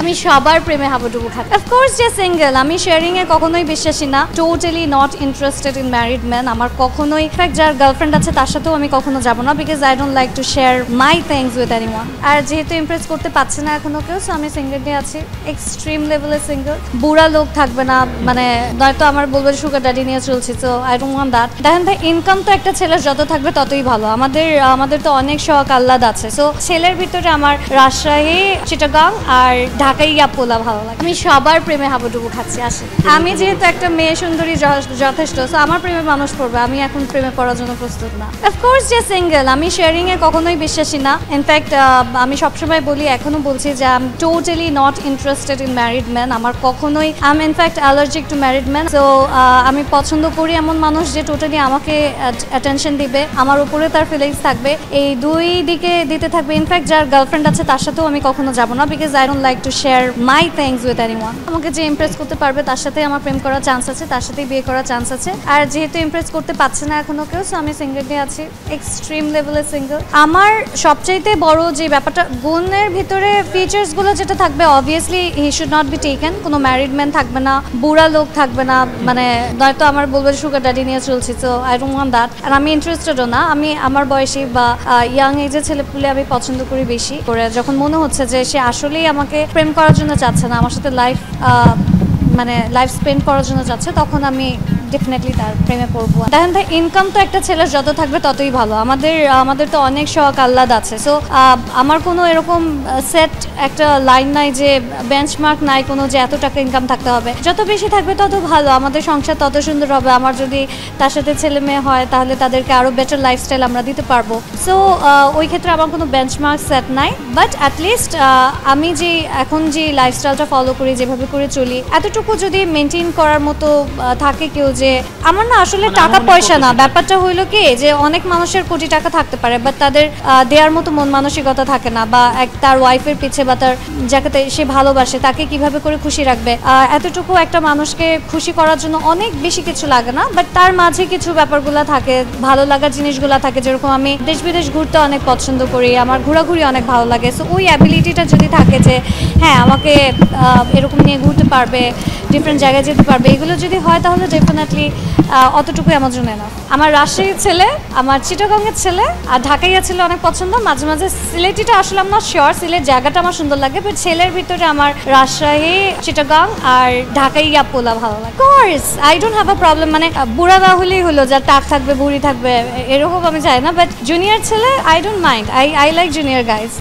আমি সবার প্রেমে হাবুডুবু খাচ্ছি। অফকোর্স যে সিঙ্গেল, আমি শেয়ারিং এ কখনোই বিশ্বাসী না, totally not interested in married man. আমার কখনোই, ইনফ্যাক্ট যার গার্লফ্রেন্ড আছে তার সাথেও আমি কখনো যাবো না, because I don't like to share my things with anyone. আর যেহেতু ইমপ্রেস করতে পারছে না এখনো কেউ, সো আমি সিঙ্গেলই আছি, এক্সট্রিম লেভেলের সিঙ্গেল। বুড়া লোক থাকবে না, মানে নয়তো আমার বলবে সুগার ড্যাডি নিয়ে চলছি, তো আই ডোন্ট ওয়ান্ট দ্যাট। দেখেন ভাই, ইনকাম তো একটা ছেলের যত থাকবে ততই ভালো। আমাদের তো অনেক শখ আহ্লাদ আছে, সো ছেলের ভিতরে আমার রাজশাহী, চিটাগাং আর ঢাকাই পোলা ভালো লাগে। আমি সবার প্রেমে হাবুডুবু খাচ্ছি। আসে, আমি যেহেতু একটা মেয়ে সুন্দরী যথেষ্ট, সো আমার প্রেমে মানুষ পড়বে, আমি এখন প্রেমে পড়ার জন্য প্রস্তুত না। অফকোর্স যে সিঙ্গেল, আমি শেয়ারিং এ কখনোই বিশ্বাসী না। ইনফ্যাক্ট আমি সবসময় বলি, এখনো বলছি যে I am totally not interested in married man. আমার কখনোই, I am in fact allergic to married man. So আমি পছন্দ করি এমন মানুষ যে টোটালি আমাকে অ্যাটেনশন দিবে, আমার উপরে তার ফিলিংস থাকবে, এই দুই দিকে দিতে থাকবে। ইনফ্যাক্ট যার গার্লফ্রেন্ড আছে তার সাথেও আমি কখনো যাবো না, because I don't like to share my things with anyone. আমাকে যে ইমপ্রেস করতে পারবে তার সাথে আমার প্রেম করার চান্স আছে, তার সাথেই বিয়ে করার চান্স আছে। আর যেহেতু ইমপ্রেস করতে পারছে না এখনো কেউ, সো আমি সিঙ্গেলই আছি, এক্সট্রিম লেভেলের সিঙ্গেল। আমার সবচাইতে বড় যে ব্যাপারটা, গুণের ভিতরে ফিচার্সগুলো যেটা থাকবে, obviously he should not be taken. কোনো ম্যারিড ম্যান থাকবে না, বুড়া লোক থাকবে না, মানে নয়তো আমার বলবে সুগার ড্যাডি নিয়ে চলছি, তো আই ডোন্ট ওয়ান্ট দ্যাট। আর আমি ইন্টারেস্টেডও না। আমি আমার বয়সী বা ইয়াং এজের ছেলেপুলে আমি পছন্দ করি বেশি করে, যখন মনে হচ্ছে যে সে আসলেই আমাকে প্রেম করার জন্য চাচ্ছে না, আমার সাথে লাইফ স্পেন্ড করার জন্য চাচ্ছে, তখন আমি ডেফিনেটলি তার প্রেমে পড়বো। দেখেন ভাই, ইনকাম তো একটা ছেলের যত থাকবে ততই ভালো। আমাদের তো অনেক শখ আহ্লাদ আছে, সো আমার কোনো এরকম সেট একটা লাইন নাই, যে বেঞ্চমার্ক নাই কোনো, যে এত টাকা ইনকাম থাকতে হবে। যত বেশি থাকবে তত ভালো, আমাদের সংসার তত সুন্দর হবে। আমার যদি তার সাথে ছেলে মেয়ে হয়, তাহলে তাদেরকে আরও বেটার লাইফস্টাইল আমরা দিতে পারবো। সো ওই ক্ষেত্রে আমার কোনো বেঞ্চমার্ক সেট নাই, বাট অ্যাটলিস্ট আমি যে এখন যে লাইফস্টাইলটা ফলো করি, যেভাবে করে চলি, এতটুকু যদি মেনটেন করার মতো থাকে কেউ, যে আমার না আসলে টাকা পয়সা না, ব্যাপারটা হইলো কি, যে অনেক মানুষের কোটি টাকা থাকতে পারে, বাট তাদের দেওয়ার মতো মন মানসিকতা থাকে না, বা তার ওয়াইফের পিছে বা তার যাকে সে ভালোবাসে তাকে কিভাবে করে খুশি রাখবে। এতটুকু একটা মানুষকে খুশি করার জন্য অনেক বেশি কিছু লাগে না, বাট তার মাঝে কিছু ব্যাপারগুলো থাকে, ভালো লাগার জিনিসগুলো থাকে। যেরকম আমি দেশ বিদেশ ঘুরতে অনেক পছন্দ করি, আমার ঘোরাঘুরি অনেক ভালো লাগে। সো ওই অ্যাবিলিটিটা যদি থাকে, যে হ্যাঁ আমাকে এরকম নিয়ে ঘুরতে পারবে, ডিফারেন্ট জায়গায় যেতে পারবে, এগুলো যদি হয়, তাহলে ডেফিনেটলি অতটুকুই আমার জন্য না। আমার রাজশাহীর ছেলে, আমার চিটাগাংয়ের ছেলে আর ঢাকাইয়া ছেলে অনেক পছন্দ। মাঝে মাঝে সিলেটিটা আসলে আমি নট শিওর, সিলেট জায়গাটা আমার সুন্দর লাগে, বাট ছেলের ভিতরে আমার রাজশাহী, চিটাগাং আর ঢাকাইয়া পোলা ভালো লাগে। Course I don't have a problem, মানে বুড়া না হলেই হলো, যার টাক থাকবে, বুড়ি থাকবে, এরকম আমি চাই না। বাট জুনিয়র ছেলে I don't mind, I like junior guys.